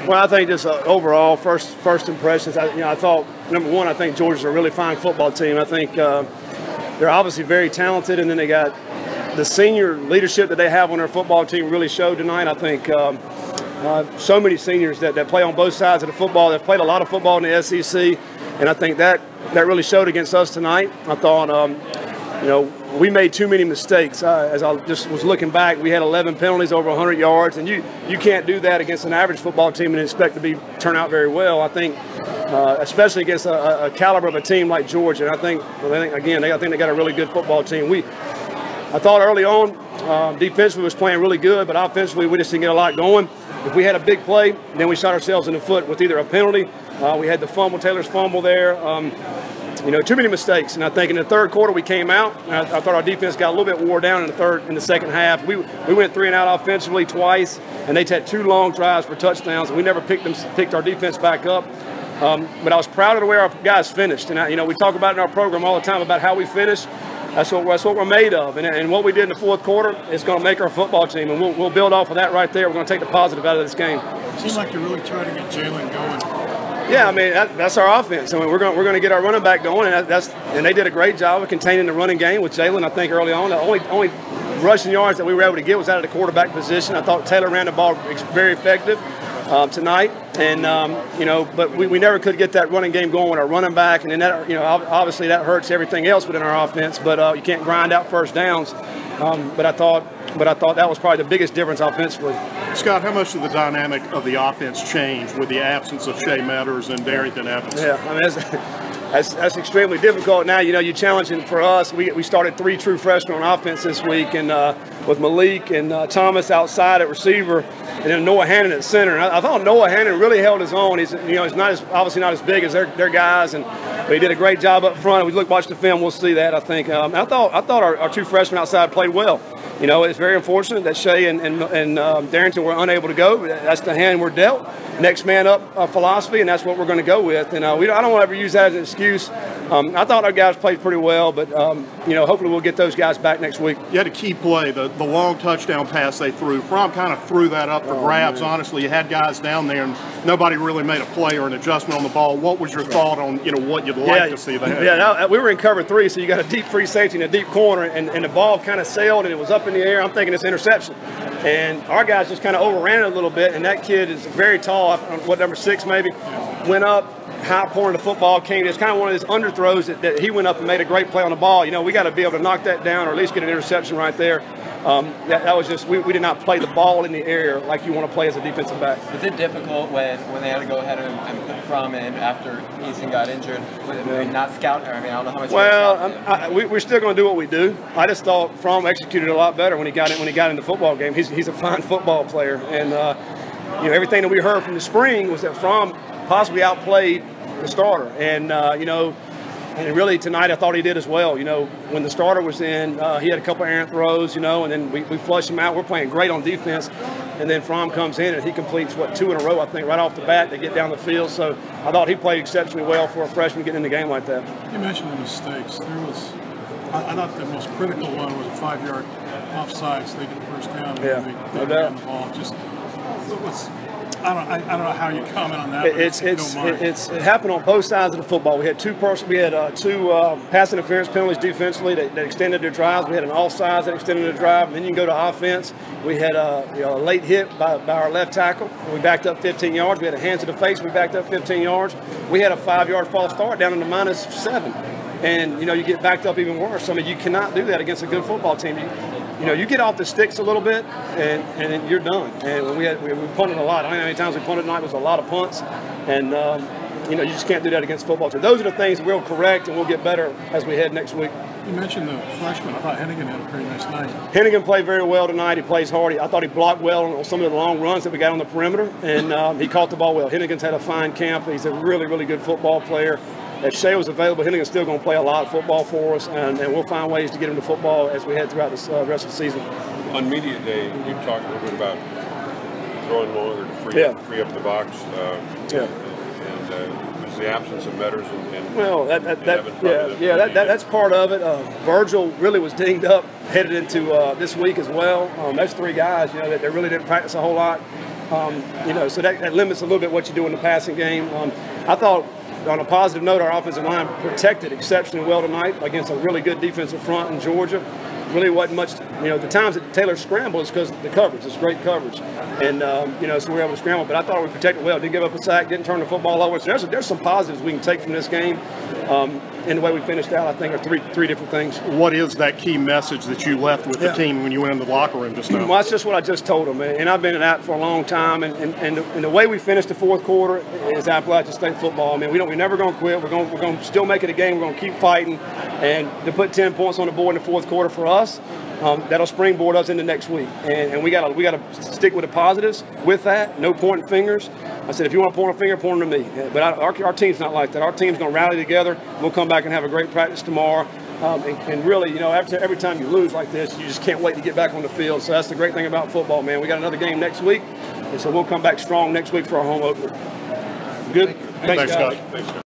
Well, I think just overall, first impressions. I thought number one, I think Georgia's a really fine football team. I think they're obviously very talented, and then they got the senior leadership that they have on their football team really showed tonight. I think so many seniors that play on both sides of the football. They've played a lot of football in the SEC, and I think that really showed against us tonight. I thought, we made too many mistakes. As I just was looking back, we had 11 penalties over 100 yards, and you can't do that against an average football team and expect to turn out very well. I think, especially against a caliber of a team like Georgia. And I think they got a really good football team. I thought early on, defensively was playing really good, but offensively we just didn't get a lot going. If we had a big play, then we shot ourselves in the foot with either a penalty. We had the fumble, Taylor's fumble there. Too many mistakes. And I think in the third quarter we came out. And I thought our defense got a little bit wore down in the second half. We went 3 and out offensively twice, and they had 2 long drives for touchdowns. And we never picked our defense back up. But I was proud of the way our guys finished. And we talk about in our program all the time about how we finish. That's what we're made of. And what we did in the fourth quarter is going to make our football team. And we'll build off of that right there. We're going to take the positive out of this game. It seems like you're really trying to get Jalen going. Yeah, I mean that's our offense. I mean we're going to get our running back going, and they did a great job of containing the running game with Jalen. I think early on, the only rushing yards that we were able to get was out of the quarterback position. I thought Taylor ran the ball very effective tonight, and but we never could get that running game going with our running back, and then that obviously that hurts everything else within our offense. But you can't grind out first downs. But I thought that was probably the biggest difference offensively. Scott, how much did the dynamic of the offense change with the absence of Shea Metters and Darrington Evans? Yeah, I mean that's extremely difficult. Now you're challenging for us. We started 3 true freshmen on offense this week, and with Malik and Thomas outside at receiver, and then Noah Hannon at center. And I thought Noah Hannon really held his own. He's obviously not as big as their guys, but he did a great job up front. If we watch the film, we'll see that. I think I thought our 2 freshmen outside played well. It's very unfortunate that Shea and Darrington were unable to go. That's the hand we're dealt. Next man up philosophy, and that's what we're going to go with. And I don't want to ever use that as an excuse. I thought our guys played pretty well, but hopefully we'll get those guys back next week. You had a key play, the long touchdown pass they threw. Fromm kind of threw that up for grabs. Man. Honestly, you had guys down there, and nobody really made a play or an adjustment on the ball. What was your thought on what you'd like to see there? Yeah, we were in cover 3, so you got a deep free safety in a deep corner, and the ball kind of sailed and it was up in the air. I'm thinking it's interception, and our guys just kind of overran it a little bit. And that kid is very tall, number 6 maybe, went up. High point of the football came. It's kind of one of those underthrows that he went up and made a great play on the ball. We got to be able to knock that down or at least get an interception right there. That was just we did not play the ball in the air like you want to play as a defensive back. Was it difficult when they had to go ahead and put Fromm in after Eason got injured? Not scout? I don't know how much. Well, we're still going to do what we do. I just thought Fromm executed a lot better when he got in the football game. He's a fine football player, and everything that we heard from the spring was that Fromm possibly outplayed the starter, and and really tonight I thought he did as well. When the starter was in, he had a couple errant throws, and then we flushed him out. We're playing great on defense, and then Fromm comes in and he completes 2 in a row, I think, right off the bat. They get down the field, so I thought he played exceptionally well for a freshman getting in the game like that. You mentioned the mistakes. I thought the most critical one was a 5-yard offside, so they get the first down. Yeah, no doubt. The ball. I don't know how you comment on that. It happened on both sides of the football. We had two pass interference penalties defensively that extended their drives. We had an offsides that extended the drive. And then you can go to offense. We had a late hit by our left tackle. We backed up 15 yards. We had a hand to the face. We backed up 15 yards. We had a 5-yard false start down in the -7. And you get backed up even worse. I mean, you cannot do that against a good football team. You get off the sticks a little bit, and then you're done. And we punted a lot. I don't know how many times we punted tonight. It was a lot of punts, and you just can't do that against football teams. Those are the things we'll correct, and we'll get better as we head next week. You mentioned the freshman. I thought Hennigan had a pretty nice night. Hennigan played very well tonight. He plays hard. I thought he blocked well on some of the long runs that we got on the perimeter, and he caught the ball well. Hennigan's had a fine camp. He's a really, really good football player. If Shea was available, Hennigan's still going to play a lot of football for us, and we'll find ways to get him to football as we head throughout the rest of the season. On media day, you talked a little bit about throwing longer to free up the box. And was the absence of Metters and that's part of it. Virgil really was dinged up headed into this week as well. That's 3 guys, that really didn't practice a whole lot. So that limits a little bit what you do in the passing game. I thought, on a positive note, our offensive line protected exceptionally well tonight against a really good defensive front in Georgia. Really wasn't much, the times that Taylor scrambled is because of the coverage. It's great coverage. And, so we were able to scramble. But I thought we protected well. Didn't give up a sack, didn't turn the football over. So there's some positives we can take from this game. And the way we finished out, I think, are three different things. What is that key message that you left with the team when you went in the locker room just now? Well, that's just what I just told them. And I've been in that for a long time. And the way we finished the fourth quarter is Appalachian State football. I mean, we're never going to quit. We're going to still make it a game. We're going to keep fighting. And to put 10 points on the board in the fourth quarter for us, that'll springboard us into next week. And we got to stick with the positives with that. No pointing fingers. I said, if you want to point a finger, point them to me. But our team's not like that. Our team's going to rally together. We'll come back and have a great practice tomorrow. And really, every time you lose like this, you just can't wait to get back on the field. So that's the great thing about football, man. We got another game next week. And so we'll come back strong next week for our home opener. Good? Thanks, guys.